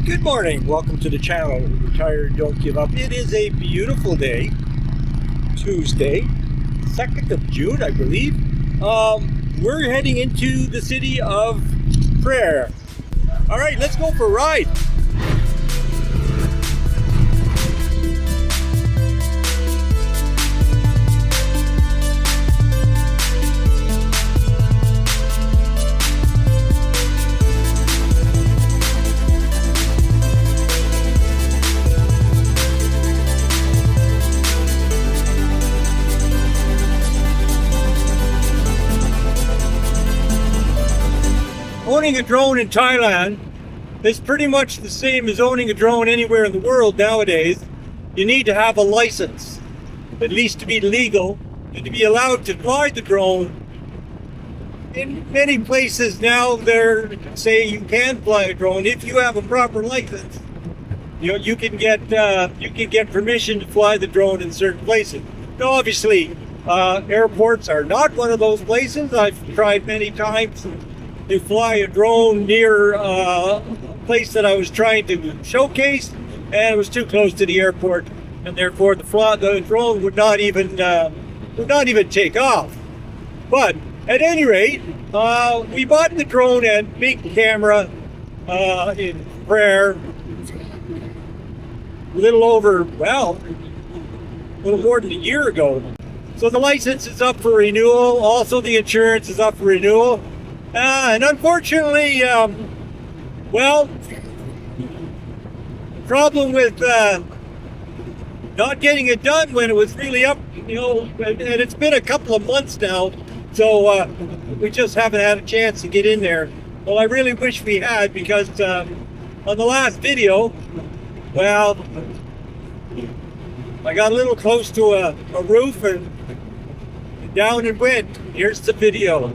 Good morning. Welcome to the channel. Retired, don't give up. It is a beautiful day. Tuesday, 2nd of June, I believe. We're heading into the city of Prayer. All right, let's go for a ride. Owning a drone in Thailand is pretty much the same as owning a drone anywhere in the world nowadays. You need to have a license, at least to be legal, and to be allowed to fly the drone. In many places now, they're saying you can fly a drone if you have a proper license. You can get permission to fly the drone in certain places. Now, obviously, airports are not one of those places. I've tried many times to fly a drone near a place that I was trying to showcase, and it was too close to the airport, and therefore the drone would not even take off. But at any rate, we bought the drone and big camera in Prayer a little more than a year ago. So the license is up for renewal. Also, the insurance is up for renewal. And unfortunately, the problem with not getting it done when it was really up, and it's been a couple of months now, so we just haven't had a chance to get in there. Well, I really wish we had, because on the last video, I got a little close to a roof and down it went. Here's the video.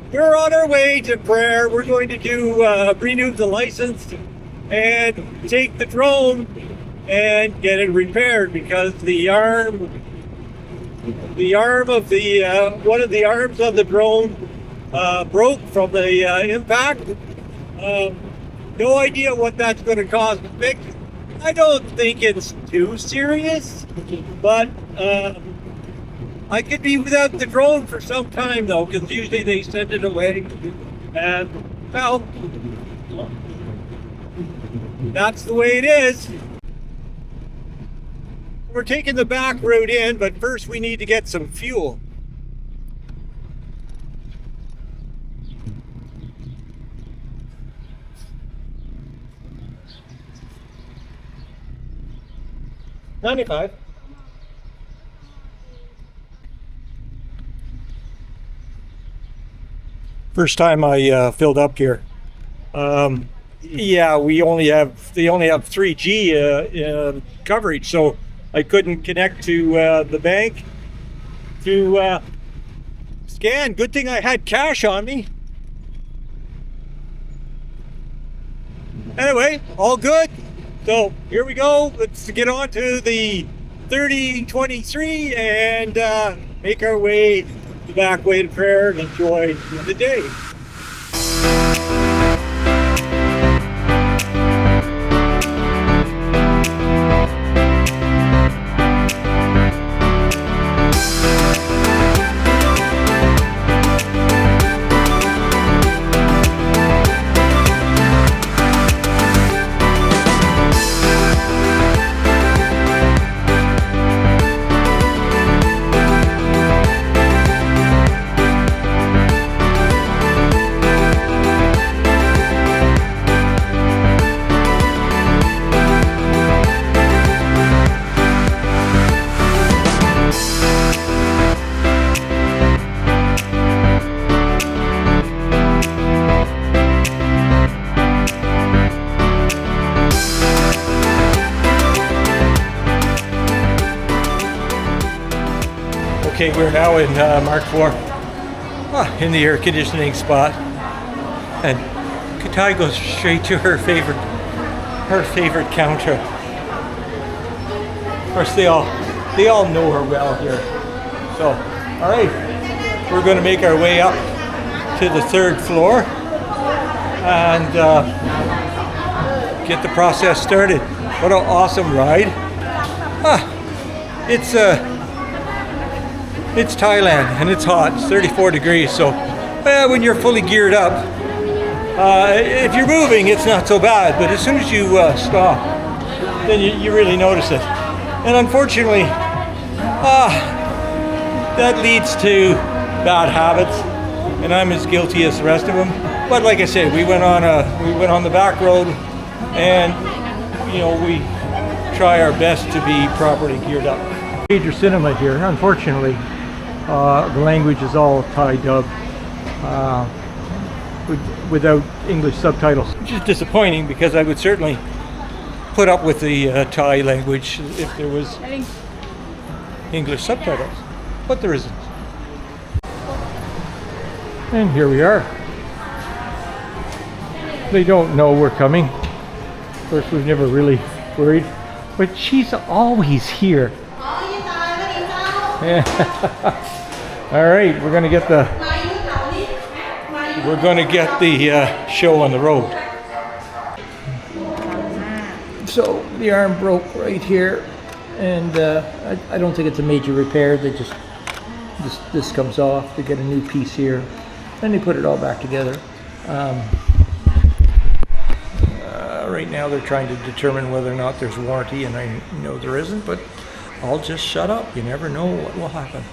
We're on our way to Prayer. We're going to renew the license and take the drone and get it repaired, because the arm of one of the arms of the drone broke from the impact. No idea what that's going to cost to fix. I don't think it's too serious, but I could be without the drone for some time, though, because usually they send it away. And, that's the way it is. We're taking the back route in, but first we need to get some fuel. $95. First time I filled up here. They only have 3G coverage, so I couldn't connect to the bank to scan. Good thing I had cash on me. Anyway, all good. So here we go. Let's get on to the 3023 and make our way the back way to Prayer and enjoy the day. Okay, we're now in Mark IV, in the air conditioning spot, and Katai goes straight to her favorite counter. Of course, they all know her well here. So, all right, we're going to make our way up to the third floor and get the process started. What an awesome ride. It's Thailand and it's hot. It's 34 degrees. So when you're fully geared up, if you're moving, it's not so bad. But as soon as you stop, then you really notice it. And unfortunately, that leads to bad habits, and I'm as guilty as the rest of them. But like I said, we went on the back road, and we try our best to be properly geared up. Major cinema here. Unfortunately, the language is all Thai dub without English subtitles, which is disappointing because I would certainly put up with the Thai language if there was English subtitles, but there isn't. And here we are. They don't know we're coming. Of course, we've never really worried, but she's always here. Yeah. All right, we're gonna get the show on the road. So the arm broke right here, and I don't think it's a major repair. They just this comes off. They get a new piece here, and they put it all back together. Right now they're trying to determine whether or not there's warranty, and I know there isn't, but I'll just shut up. You never know what will happen.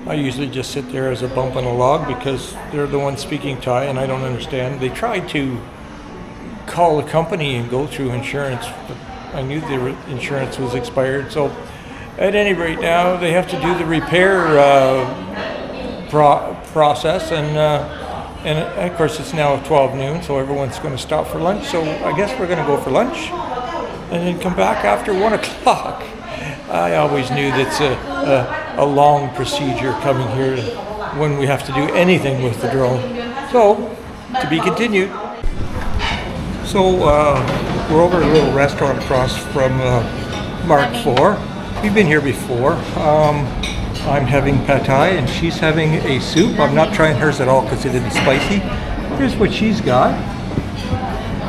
I usually just sit there as a bump on a log because they're the ones speaking Thai and I don't understand. They tried to call the company and go through insurance, but I knew the insurance was expired. So at any rate, now they have to do the repair process, and of course it's now 12 noon, so everyone's going to stop for lunch. So I guess we're going to go for lunch and then come back after 1 o'clock. I always knew that's a long procedure coming here when we have to do anything with the drone. So, to be continued. So, we're over at a little restaurant across from Mark IV. We've been here before. I'm having pad thai and she's having a soup. I'm not trying hers at all because it isn't spicy. Here's what she's got.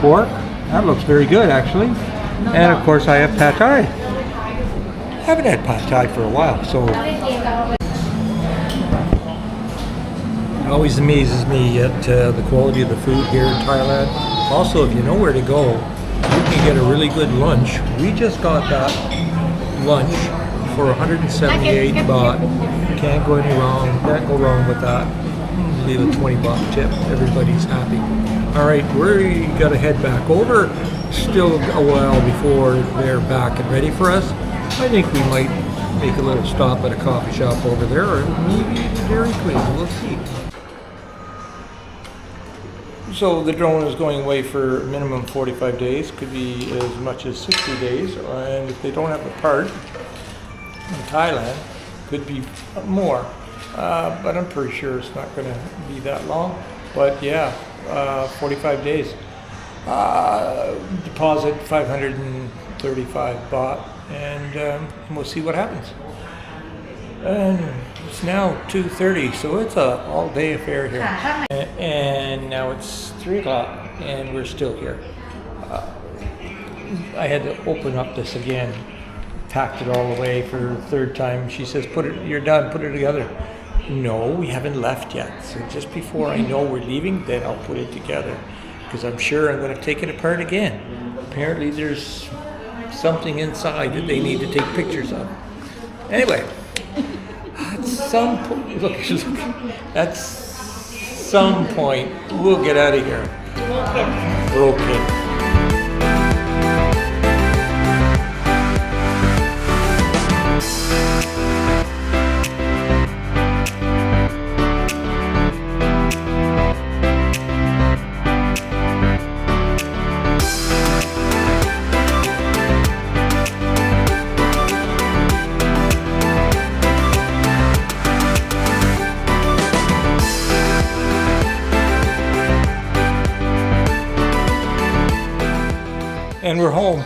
Pork. That looks very good, actually. And of course, I have pad thai. I haven't had pad thai for a while, so it always amazes me at the quality of the food here in Thailand. Also, if you know where to go, you can get a really good lunch. We just got that lunch for 178 baht. Can't go any wrong. Can't go wrong with that. Leave a 20 baht tip. Everybody's happy. All right, we got to head back over. Still a while before they're back and ready for us. I think we might make a little stop at a coffee shop over there, or maybe Dairy Queen. We'll see. So the drone is going away for minimum 45 days. Could be as much as 60 days. And if they don't have a part in Thailand, could be more. But I'm pretty sure it's not going to be that long. But yeah, 45 days. Deposit 535 baht. And we'll see what happens. And it's now 2:30, so it's a all-day affair here. And now it's 3 o'clock, and we're still here. I had to open up this again, packed it all away for the third time. She says, "You're done. Put it together." No, we haven't left yet. So just before I know we're leaving, then I'll put it together, because I'm sure I'm going to take it apart again. Apparently, there's something inside that they need to take pictures of. Anyway, at some point, at some point, we'll get out of here. We're okay. And we're home.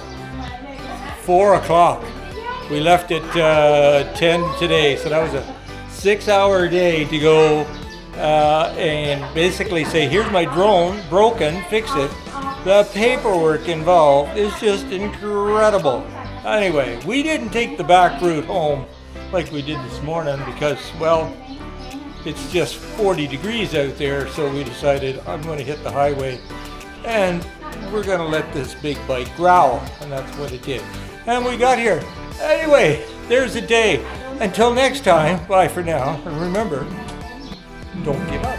4 o'clock. We left at 10 today, so that was a 6-hour day to go and basically say, here's my drone, broken, fix it. The paperwork involved is just incredible. Anyway, we didn't take the back route home like we did this morning because, well, it's just 40 degrees out there, so we decided I'm going to hit the highway and we're going to let this big bike growl, and that's what it did. And we got here. Anyway, there's a day. Until next time, bye for now, and remember, don't give up.